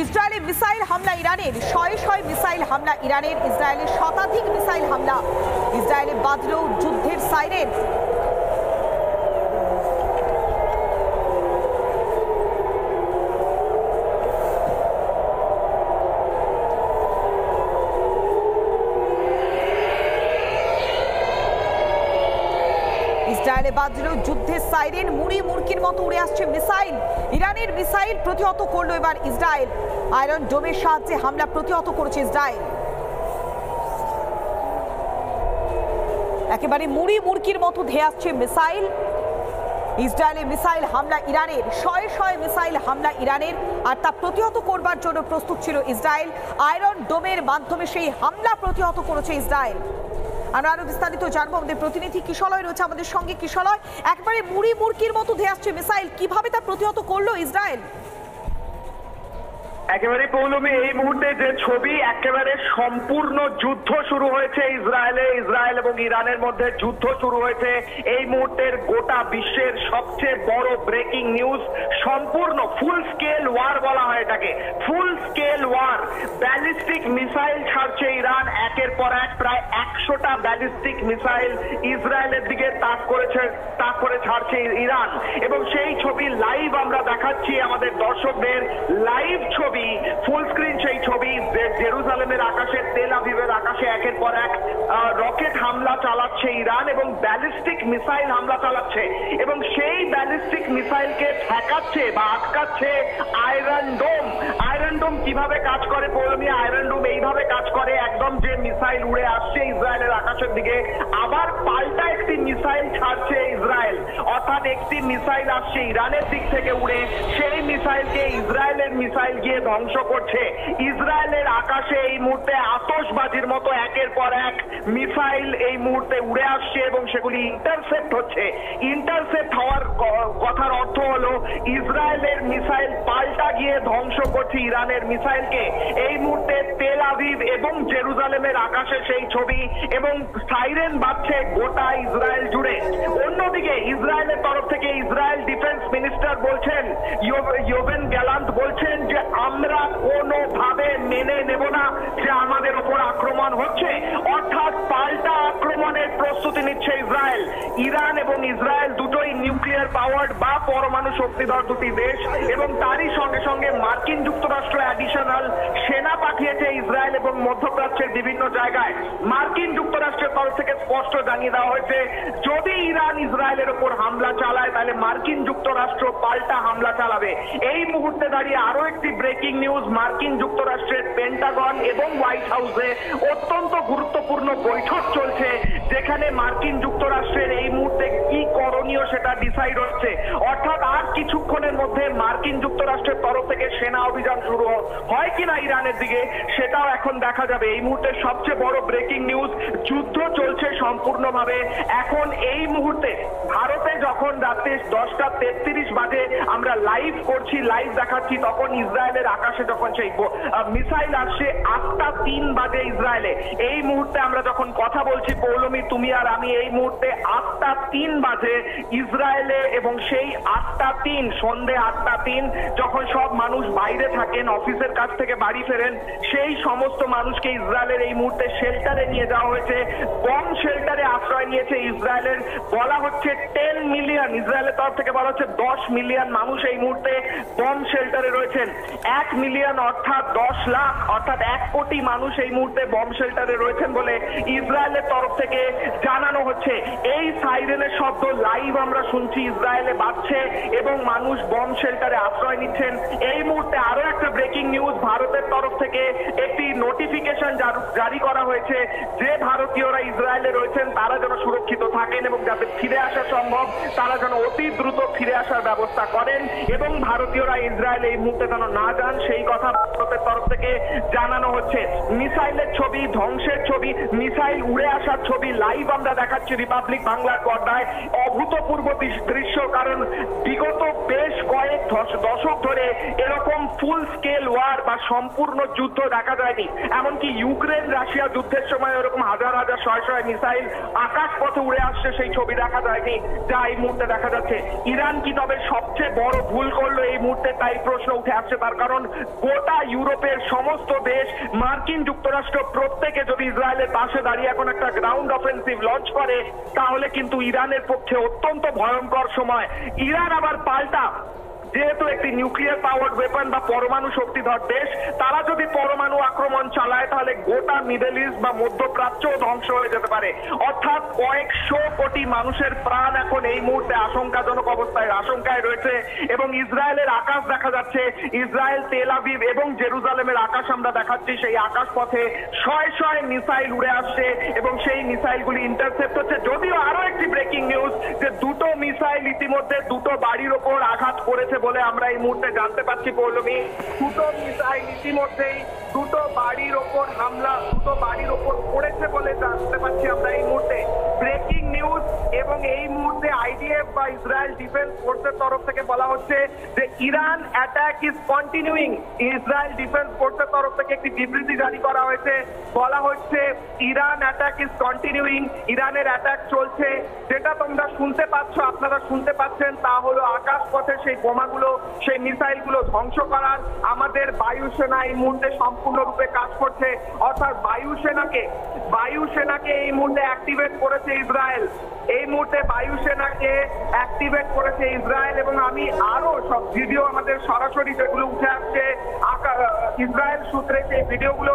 Israeli missile হামলা ইরানের, শয়ে শয়ে মিসাইল হামলা ইরানের, ইসরায়েলের শতাধিক মিসাইল হামলা, ইসরায়েলে বাজল যুদ্ধের সাইরেন। ইসরায়েলে বাজল যুদ্ধের সাইরেন, মুড়ি মুরকির মতো উড়ে আসছে মিসাইল। ইরানের মিসাইল প্রতিহত করলো এবার ইসরায়েল। আয়রন ডোমের সাহায্যে হামলা প্রতিহত করেছে ইসরায়েল। একেবারে মুড়ি মুরকির মতো ধেয়ে আসছে মিসাইল। ইসরায়েলে মিসাইল হামলা ইরানের, শয়ে শয়ে মিসাইল হামলা ইরানের, আর তা প্রতিহত করবার জন্য প্রস্তুত ছিল ইসরায়েল। আয়রন ডোমের মাধ্যমে সেই হামলা প্রতিহত করেছে ইসরায়েল। আমরা আরো বিস্তারিত জানবো, আমাদের প্রতিনিধি কিশলয় রয়েছে আমাদের সঙ্গে। কিশলয়, একবারে মুড়ি মুরকির মতো ধেয়ে আসছে মিসাইল, কিভাবে তা প্রতিহত করলো ইসরায়েল? একেবারে পৌলমী, এই মুহূর্তে যে ছবি, একেবারে সম্পূর্ণ যুদ্ধ শুরু হয়েছে ইসরায়েল এবং ইরানের মধ্যে যুদ্ধ শুরু হয়েছে। এই মুহূর্তের গোটা বিশ্বের সবচেয়ে বড় ব্রেকিং নিউজ, সম্পূর্ণ ফুল স্কেল ওয়ার বলা হয় এটাকে, full scale war. Ballistic missile ছাড়ছে ইরান, একের পর এক প্রায় 100টা ব্যালিস্টিক মিসাইল ইসরায়েলের দিকে তাক করে ছাড়ছে ইরান, এবং সেই ছবি লাইভ আমরা দেখাচ্ছি আমাদের দর্শকদের। লাইভ ছবি, ফুল স্ক্রিন সেই ছবি, জেরুজালেমের আকাশে, তেল আভিভের আকাশে একের পর এক রকেট হামলা চালাচ্ছে ইরান এবং ব্যালিস্টিক মিসাইল হামলা চালাচ্ছে, এবং সেই ব্যালিস্টিক মিসাইলকে ঠেকাচ্ছে বা আটকাচ্ছে আয়রন ডোম। আয়রন ডোম কিভাবে কাজ করে পৌলমী? আয়রন ডোম এইভাবে কাজ করে, একদম যে মিসাইল উড়ে আসছে ইসরায়েলের আকাশের দিকে, আবার পাল্টা একটি মিসাইল ছাড়ছে ইসরায়েল, অর্থাৎ একটি মিসাইল আসছে ইরানের দিক থেকে উড়ে, সেই মিসাইলকে ইসরায়েলের মিসাইল গিয়ে ধ্বংস করছে। ইসরায়েলের আকাশে এই মুহূর্তে আতশবাজির মতো একের পর এক মিসাইল এই মুহূর্তে উড়ে আসছে এবং সেগুলি ইন্টারসেপ্ট হচ্ছে। ইন্টারসেপ্ট হওয়ার কথার অর্থ হলো ইসরায়েলের মিসাইল পাল্টা গিয়ে ধ্বংস করছে ইরানের মিসাইলকে। এই মুহূর্তে তেল আভিভ এবং জেরুজালেমের আকাশে সেই ছবি, এবং সাইরেন বাজছে গোটা ইসরায়েল জুড়ে। অন্যদিকে ইসরায়েলের তরফ থেকে ইসরায়েল ডিফেন্স মিনিস্টার বলছেন, ইয়োভেন গ্যালান্ট বলছেন যে আমরা কোনোভাবে মেনে নেব না যে আমাদের উপর আক্রমণ হচ্ছে, অর্থাৎ পাল্টা আক্রমণের প্রস্তুতি নিচ্ছে ইসরায়েল। ইরান এবং ইসরায়েল দুটোই নিউক্লিয়ার পাওয়ার্ড বা পরমাণু শক্তিধর দুটি দেশ, এবং তারই সঙ্গে সঙ্গে মার্কিন যুক্তরাষ্ট্র অ্যাডিশনাল সেনা পাঠিয়েছে ইসরায়েল এবং মধ্যপ্রাচ্যের বিভিন্ন জায়গায়। মার্কিন যুক্তরাষ্ট্রের তরফ থেকে স্পষ্ট জানিয়ে দেওয়া হয়েছে, যদি ইরান ইসরায়েলের উপর হামলা চালায় তাহলে মার্কিন যুক্তরাষ্ট্র পাল্টা হামলা চালাবে। এই মুহূর্তে দাঁড়িয়ে আরো একটি ব্রেকিং নিউজ, মার্কিন যুক্তরাষ্ট্রের পেন্টাগন এবং হোয়াইট হাউসে অত্যন্ত গুরুত্বপূর্ণ বৈঠক চলছে, যেখানে মার্কিন যুক্তরাষ্ট্রের এই মুহূর্তে কি করণীয় সেটা ডিসাইড হচ্ছে। অর্থাৎ আর কিছুক্ষণের মধ্যে মার্কিন যুক্তরাষ্ট্রের তরফ থেকে সেনা অভিযান শুরু হয় কিনা ইরানের দিকে, সেটাও এখন দেখা যাবে। এই মুহূর্তে সবচেয়ে বড় ব্রেকিং নিউজ, যুদ্ধ চলছে সম্পূর্ণভাবে। এখন এই মুহূর্তে ভারতে যখন রাত্রি 10:33 বাজে আমরা লাইভ করছি, লাইভ দেখাচ্ছি, তখন ইসরায়েলের আকাশে যখন সেই মিসাইল আসছে 8:03 বাজে ইসরায়েলে। এই মুহূর্তে আমরা যখন কথা বলছি পৌলমী, তুমি আর আমি, এই মুহূর্তে 8:03 বাজে ইসরায়েলে, এবং সেই 8:03 সন্ধে 8:03 যখন সব মানুষ বাইরে থাকেন, অফিসের কাছ থেকে বাড়ি ফেরেন, সেই সমস্ত মানুষকে ইসরায়েলের এই মুহূর্তে শেল্টারে নিয়ে যাওয়া হয়েছে। বম শেল্টারে আশ্রয় নিয়েছে ইসরায়েলের, বলা হচ্ছে 10 মিলিয়ন, ইসরায়েলের তরফ থেকে বলা হচ্ছে 10 মিলিয়ন মানুষ এই মুহূর্তে বম শেল্টারে রয়েছেন। 1 মিলিয়ন অর্থাৎ 10 লাখ, অর্থাৎ 1 কোটি মানুষ এই মুহূর্তে বম শেল্টারে রয়েছেন বলে ইসরায়েলের তরফ থেকে জানানো হচ্ছে। এই সাইরেনের শব্দ লাইভ আমরা শুনছি, ইসরায়েলে বাজছে এবং মানুষ বম শেল্টারে আশ্রয় নিচ্ছেন। এই মুহূর্তে আরো একটা ব্রেকিং নিউজ, ভারতের তরফ থেকে একটি নোটিফিকেশন জারি করা হয়েছে যে ভারতীয়রা ইসরায়েলে রয়েছেন তারা যেন সুরক্ষিত থাকেন এবং যাদের ফিরে আসা সম্ভব তারা যেন অতি দ্রুত ফিরে আসার ব্যবস্থা করেন, এবং ভারতীয়রা ইসরায়েলে এই মুহূর্তে যেন না যান সেই কথা ভারতের তরফ থেকে জানানো হচ্ছে। মিসাইলের ছবি, ধ্বংসের ছবি, মিসাইল উড়ে আসার ছবি লাইভ আমরা দেখাচ্ছি রিপাবলিক বাংলার পর্দায়। অভূতপূর্ব দৃশ্য, কারণ বিগত বেশ কয়েক দশক ধরে এরকম ফুল স্কেল ওয়ার বা সম্পূর্ণ যুদ্ধ দেখা যায়নি। এমনকি ইউক্রেন রাশিয়া যুদ্ধের সময় এরকম হাজার হাজার শয়ে শয়ে মিসাইল আকাশ পথে উড়ে আসছে সেই ছবি দেখা যায়নি, যা এই মুহূর্তে দেখা যাচ্ছে। ইরান কি তবে সবচেয়ে বড় ভুল করলো এই মুহূর্তে, তাই প্রশ্ন উঠে আসছে। তার কারণ গোটা ইউরোপের সমস্ত দেশ, মার্কিন যুক্তরাষ্ট্র প্রত্যেকে যদি ইসরায়েলের পাশে দাঁড়িয়ে এখন একটা গ্রাউন্ড অফেন্সিভ লঞ্চ করে, তাহলে কিন্তু ইরানের পক্ষে অত্যন্ত ভয়ঙ্কর সময়। ইরান আবার পাল্টা, যেহেতু একটি নিউক্লিয়ার পাওয়ার ওয়েপন বা পরমাণু শক্তিধর দেশ, তারা যদি পরমাণু আক্রমণ চালায় তাহলে গোটা মিডল ইস্ট বা মধ্যপ্রাচ্য ধ্বংস হয়ে যেতে পারে। অর্থাৎ কয়েকশো কোটি মানুষের প্রাণ এখন এই মুহূর্তে আশঙ্কাজনক আশঙ্কায় রয়েছে। এবং ইসরায়েলের আকাশ দেখা যাচ্ছে, ইসরায়েল, তেল আভিভ এবং জেরুজালেমের আকাশ আমরা দেখাচ্ছি, সেই আকাশ পথে শয়ে শয়ে মিসাইল উড়ে আসছে এবং সেই মিসাইলগুলি ইন্টারসেপ্ট হচ্ছে। যদিও আরো একটি ব্রেকিং নিউজ, যে দুটো মিসাইল ইতিমধ্যে দুটো বাড়ির ওপর আঘাত করেছে বলে আমরা এই মুহূর্তে জানতে পারছি। পৌলমী, দুটো মিসাইল ইতিমধ্যেই দুটো বাড়ির ওপর হামলা, দুটো বাড়ির ওপর পড়েছে বলে জানতে পারছি আমরা এই মুহূর্তে। Breaking news. এবং এই মুহূর্তে আইডিএফ বা ইসরায়েল ডিফেন্স ফোর্সের তরফ থেকে বলা হচ্ছে যে Iran attack is continuing. Israel defence ফোর্সের তরফ থেকে একটি বিবৃতি জারি করা হয়েছে, বলা হচ্ছে ইরান অ্যাটাক ইজ কন্টিনিউইং, ইরানের অ্যাটাক চলছে। যেটা তোমরা শুনতে পাচ্ছ, আপনারা শুনতে পাচ্ছেন, তা হলো আকাশ পথে সেই বোমাগুলো, সেই মিসাইলগুলো ধ্বংস করার আমাদের বায়ুসেনা এই মুহূর্তে সম্পূর্ণরূপে কাজ করছে। অর্থাৎ বায়ুসেনাকে এই মুহূর্তে অ্যাক্টিভেট করেছে ইসরায়েল। এই মুহূর্তে বায়ুসেনাকে অ্যাক্টিভেট করেছে ইসরায়েল। এবং আমি আরো সব ভিডিও আমাদের সরাসরি যেগুলো উঠে আসছে ইসরায়েল সূত্রে, সেই ভিডিওগুলো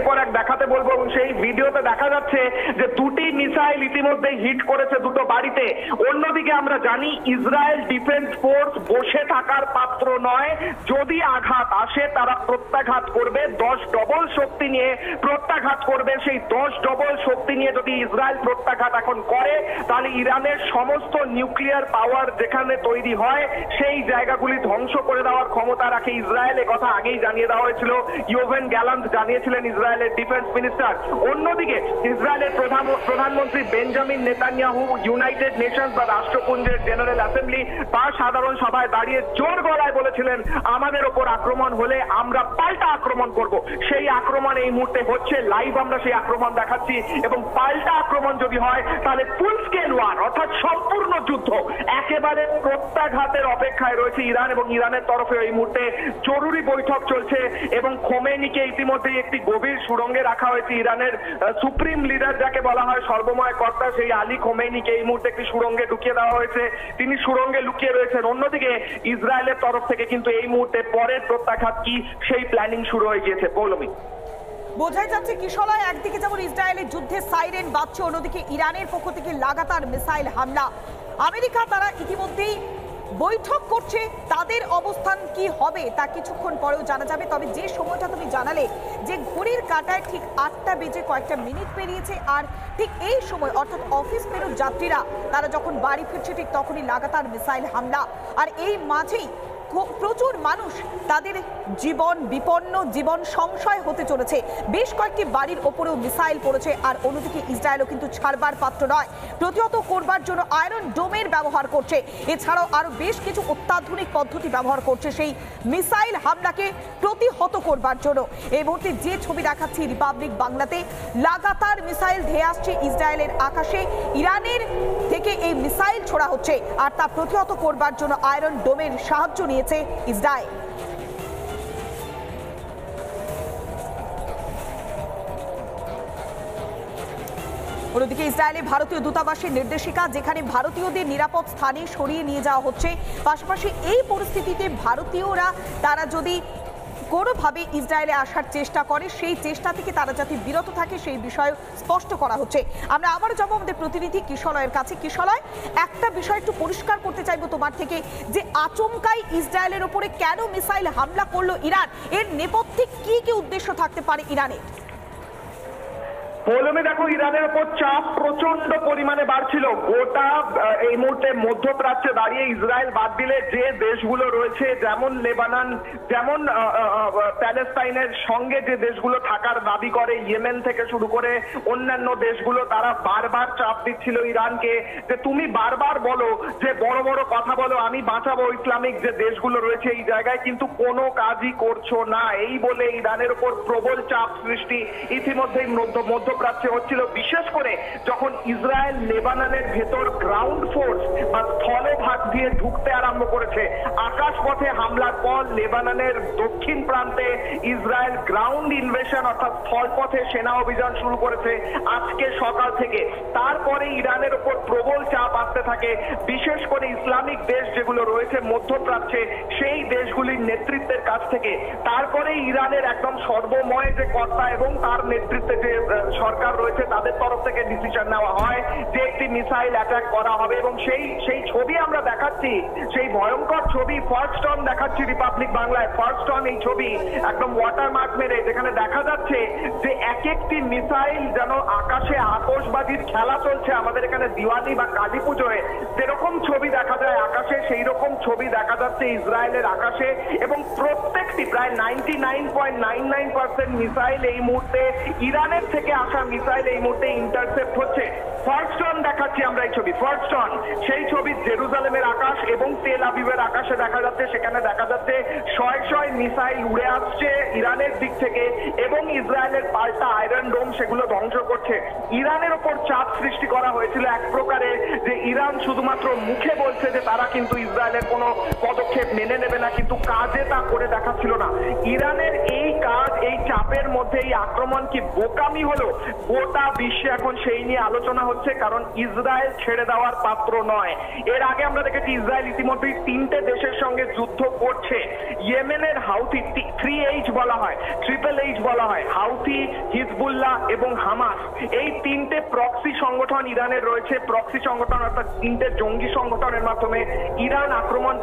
পর এক দেখাতে বলবো। এবং সেই ভিডিওতে দেখা যাচ্ছে যে দুটি মিসাইল ইতিমধ্যে হিট করেছে দুটো বাড়িতে। অন্যদিকে আমরা জানি ইসরায়েল ডিফেন্স ফোর্স বসে থাকার পাত্র নয়, যদি আঘাত আসে তারা প্রত্যাঘাত করবে, 10 ডবল শক্তি নিয়ে প্রত্যাঘাত করবে। সেই 10 ডবল শক্তি নিয়ে যদি ইসরায়েল প্রত্যাঘাত এখন করে, তাহলে ইরানের সমস্ত নিউক্লিয়ার পাওয়ার যেখানে তৈরি হয় সেই জায়গাগুলি ধ্বংস করে দেওয়ার ক্ষমতা রাখে ইসরায়েল। কথা আগেই জানিয়ে দেওয়া হয়েছিল, ইয়োভেন গ্যালান্ট জানিয়েছিলেন ইসরায়েলের ডিফেন্স মিনিস্টার। অন্যদিকে ইসরায়েলের প্রধানমন্ত্রী বেঞ্জামিন নেতানিয়াহু ইউনাইটেড নেশনস বা রাষ্ট্রপুঞ্জের জেনারেল অ্যাসেম্বলি বা সাধারণ সভায় দাঁড়িয়ে জোর গলায় বলেছিলেন, আমাদের ওপর আক্রমণ হলে আমরা পাল্টা আক্রমণ করব। সেই আক্রমণ এই মুহূর্তে হচ্ছে, লাইভ আমরা সেই আক্রমণ দেখাচ্ছি। এবং পাল্টা আক্রমণ যদি হয় তাহলে ফুল স্কেল ওয়ার, অর্থাৎ সম্পূর্ণ যুদ্ধ, একেবারে প্রত্যাঘাতের অপেক্ষায় রয়েছে ইরান। এবং ইরানের তরফে এই মুহূর্তে জরুরি বৈঠক চলছে এবং খোমেনিকে ইতিমধ্যেই একটি গভীর সুড়ঙ্গে রাখা হয়েছে। ইরানের সুপ্রিম লিডার যাকে বলা হয়, সর্বময় কর্তা, সেই আলী খোমেনিকে এই মুহূর্তে একটি সুড়ঙ্গে ঢুকিয়ে দেওয়া হয়েছে, তিনি সুড়ঙ্গে লুকিয়ে রয়েছেন। অন্যদিকে ইসরায়েলের তরফ থেকে কিন্তু এই মুহূর্তে পরের প্রত্যাঘাত কি সেই প্ল্যানিং শুরু হয়ে গিয়েছে। পৌলমী, বোঝাই যাচ্ছে কিশলয়, একদিকে যেমন ইসরায়েলের যুদ্ধের সাইরেন বাজছে, অন্যদিকে ইরানের পক্ষ থেকে লাগাতার মিসাইল হামলা। আমেরিকা তারা ইতিমধ্যেই বৈঠক করছে, তাদের অবস্থান কি হবে তা কিছুক্ষণ পরেও জানা যাবে। তবে যে সময়টা তুমি জানালে যে ঘড়ির কাঁটায় ঠিক 8টা বেজে কয়েকটা মিনিট পেরিয়েছে, আর ঠিক এই সময় অর্থাৎ অফিস ফেরত যাত্রীরা তারা যখন বাড়ি ফিরছে ঠিক তখনই লাগাতার মিসাইল হামলা। আর এই মাঝেই প্রচুর মানুষ তাদের জীবন বিপন্ন, জীবন সংশয় হতে চলেছে। বেশ কয়েকটি বাড়ির ওপরেও মিসাইল পড়েছে। আর অন্যদিকে ইসরায়েলও কিন্তু ছাড়বার পাত্র নয়, প্রতিহত করবার জন্য আয়রন ডোমের ব্যবহার করছে। এছাড়াও আরো বেশ কিছু অত্যাধুনিক পদ্ধতি ব্যবহার করছে সেই মিসাইল হামলাকে প্রতিহত করবার জন্য। এই মুহূর্তে যে ছবি দেখাচ্ছি রিপাবলিক বাংলাতে, লাগাতার মিসাইল ধেয়ে আসছে ইসরায়েলের আকাশে। ইরানের থেকে এই মিসাইল ছোড়া হচ্ছে আর তা প্রতিহত করবার জন্য আয়রন ডোমের সাহায্য নিয়েছে ইসরায়েল। অন্যদিকে ইসরায়েলে ভারতীয় দূতাবাসের নির্দেশিকা, যেখানে ভারতীয়দের নিরাপদ স্থানে সরিয়ে নিয়ে যাওয়া হচ্ছে। পাশাপাশি এই পরিস্থিতিতে ভারতীয়রা তারা যদি কোনোভাবে ইসরায়েলে আসার চেষ্টা করে, সেই চেষ্টা থেকে তারা যাতে বিরত থাকে সেই বিষয়ে স্পষ্ট করা হচ্ছে। আমরা আবার যাবো আমাদের প্রতিনিধি কিশলয়ের কাছে। কিশলয়, একটা বিষয় একটু পরিষ্কার করতে চাইবো তোমার থেকে, যে আচমকাই ইসরায়েলের উপরে কেন মিসাইল হামলা করলো ইরান? এর নেপথ্যে কি কি উদ্দেশ্য থাকতে পারে ইরানের? পৌলমী, দেখো, ইরানের উপর চাপ প্রচন্ড পরিমাণে বাড়ছিল। গোটা এই মুহূর্তে মধ্যপ্রাচ্যে দাঁড়িয়ে ইসরায়েল বাদ দিলে যে দেশগুলো রয়েছে, যেমন লেবানন, যেমন প্যালেস্তাইনের সঙ্গে যে দেশগুলো থাকার দাবি করে, ইয়েমেন থেকে শুরু করে অন্যান্য দেশগুলো, তারা বারবার চাপ দিচ্ছিল ইরানকে যে তুমি বারবার বলো যে বড় বড় কথা বলো, আমি বাঁচাবো ইসলামিক যে দেশগুলো রয়েছে এই জায়গায়, কিন্তু কোনো কাজই করছো না। এই বলে ইরানের উপর প্রবল চাপ সৃষ্টি ইতিমধ্যেই মধ্যপ্রাচ্যে হচ্ছিল, বিশেষ করে যখন ইসরায়েল লেবাননের ভেতর গ্রাউন্ড ফোর্স বা স্থলভাগ দিয়ে ঢুকতে আরম্ভ করেছে। আকাশ পথে হামলার পর লেবাননের দক্ষিণ প্রান্তে ইসরায়েল গ্রাউন্ড ইনভেশন অর্থাৎ স্থলপথে সেনা অভিযান শুরু করেছে আজকে সকাল থেকে। তারপরে ইরানের উপর প্রবল চাপ আসতে থাকে, বিশেষ করে ইসলামিক দেশ যেগুলো রয়েছে মধ্যপ্রাচ্যে সেই দেশগুলির নেতৃত্বের কাছ থেকে। তারপরে ইরানের একদম সর্বময় যে কর্তা এবং তার নেতৃত্বে যে সরকার রয়েছে তাদের তরফ থেকে ডিসিশন নেওয়া হয় যে একটি মিসাইল অ্যাটাক করা হবে, এবং সেই ছবি আমরা দেখাচ্ছি, সেই ভয়ঙ্কর ছবি ফার্স্ট অন দেখাচ্ছি রিপাবলিক বাংলায়। ফার্স্ট অন এই ছবি একদম ওয়াটারমার্ক মেরে, যেখানে দেখা যাচ্ছে যে এক একটি মিসাইল যেন আকাশে আতশবাজির খেলা চলছে। আমাদের এখানে দিওয়ালি বা কালী পুজোয় যেরকম ছবি দেখা যায় আকাশে, সেই রকম ছবি দেখা যাচ্ছে ইসরায়েলের আকাশে, এবং প্রত্যেকটি প্রায় 99.99% মিসাইল এই মুহূর্তে ইরানের থেকে আসা মিসাইল এই মুহূর্তে ইন্টারসেপ্ট হচ্ছে। ফার্স্ট অন দেখাচ্ছি আমরা এই ছবি, ফার্স্ট অন সেই ছবি জেরুজালেমের আকাশ এবং তেল আবিবের আকাশে দেখা যাচ্ছে। সেখানে দেখা যাচ্ছে শয়ে শয়ে মিসাইল উড়ে আসছে ইরানের দিক থেকে, এবং ইসরায়েলের পাল্টা আয়রন ডোম সেগুলো ধ্বংস করছে। ইরানের ওপর চাপ সৃষ্টি করা হয়েছিল এক প্রকারে, যে ইরান শুধুমাত্র মুখে বলছে যে তারা কিন্তু ইসরায়েলের কোনো পদক্ষেপ মেনে নেবে না, কিন্তু কাজে তা করে দেখাচ্ছিল না। ইরানের এই কাজ, এই চাপের মধ্যে এই আক্রমণ কি বোকামি হলো, গোটা বিশ্বে এখন সেই নিয়ে আলোচনা হচ্ছে, কারণ ইসরায়েল ছেড়ে দেওয়ার পাত্র নয়। এর আগে আমরা দেখেছি ইসরায়েল ইতিমধ্যেই 3টে দেশের সঙ্গে যুদ্ধ করছে। ইয়েমেনের হাউথি 3H বলা হয়, H বলা হয়, হাউথি, হিজবুল্লাহ এবং হামাস, এই 3টে প্রক্সি সংগঠন ইরানের রয়েছে। প্রক্সি সংগঠন অর্থাৎ 3টে জঙ্গি সংগঠনের মাধ্যমে ইরান আক্রমণ